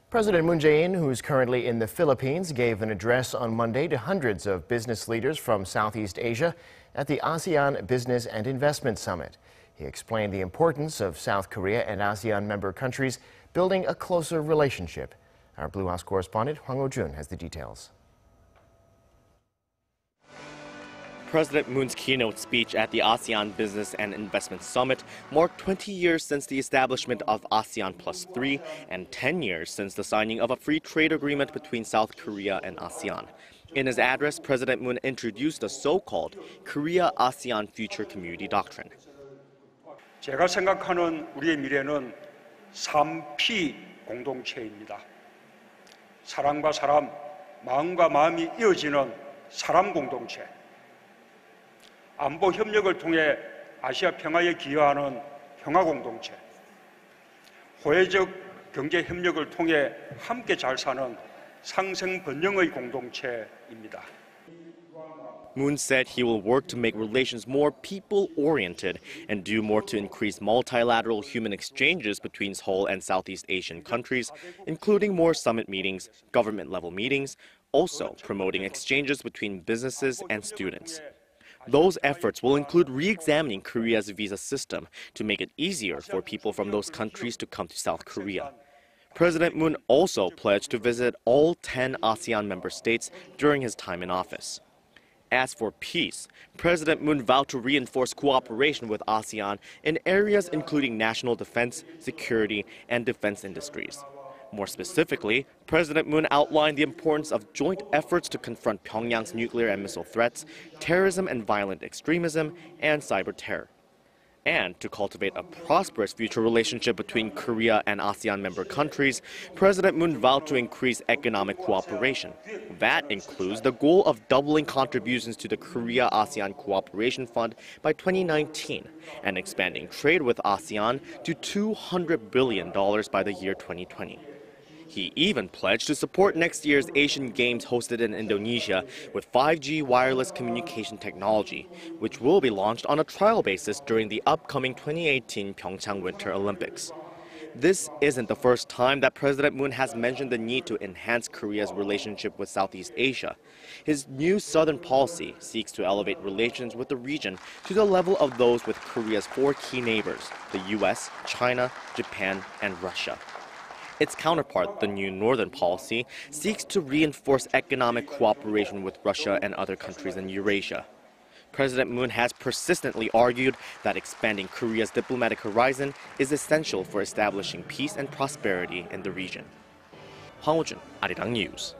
President Moon Jae-in, who's currently in the Philippines, gave an address on Monday to hundreds of business leaders from Southeast Asia at the ASEAN Business and Investment Summit. He explained the importance of South Korea and ASEAN member countries building a closer relationship. Our Blue House correspondent Hwang Ho-jun has the details. President Moon's keynote speech at the ASEAN Business and Investment Summit marked 20 years since the establishment of ASEAN Plus Three and 10 years since the signing of a free trade agreement between South Korea and ASEAN. In his address, President Moon introduced the so-called Korea-ASEAN Future Community Doctrine. 제가 생각하는 우리의 미래는 3P 공동체입니다. 사람과 사람, 마음과 마음이 이어지는 사람 공동체. 안보 협력을 통해 아시아 평화에 기여하는 평화 공동체, 호혜적 경제 협력을 통해 함께 잘 사는 상생 번영의 공동체입니다. Moon said he will work to make relations more people-oriented and do more to increase multilateral human exchanges between Seoul and Southeast Asian countries, including more summit meetings, government-level meetings, also promoting exchanges between businesses and students. Those efforts will include re-examining Korea's visa system to make it easier for people from those countries to come to South Korea. President Moon also pledged to visit all 10 ASEAN member states during his time in office. As for peace, President Moon vowed to reinforce cooperation with ASEAN in areas including national defense, security, and defense industries. More specifically, President Moon outlined the importance of joint efforts to confront Pyongyang's nuclear and missile threats, terrorism and violent extremism, and cyber terror, and to cultivate a prosperous future relationship between Korea and ASEAN member countries. President Moon vowed to increase economic cooperation. That includes the goal of doubling contributions to the Korea-ASEAN Cooperation Fund by 2019 and expanding trade with ASEAN to $200 billion by the year 2020. He even pledged to support next year's Asian Games hosted in Indonesia with 5G wireless communication technology, which will be launched on a trial basis during the upcoming 2018 Pyeongchang Winter Olympics. This isn't the first time that President Moon has mentioned the need to enhance Korea's relationship with Southeast Asia. His new southern policy seeks to elevate relations with the region to the level of those with Korea's four key neighbors, the US, China, Japan, and Russia. Its counterpart, the new northern policy, seeks to reinforce economic cooperation with Russia and other countries in Eurasia. President Moon has persistently argued that expanding Korea's diplomatic horizon is essential for establishing peace and prosperity in the region. Hwang Ho-jun, Arirang News.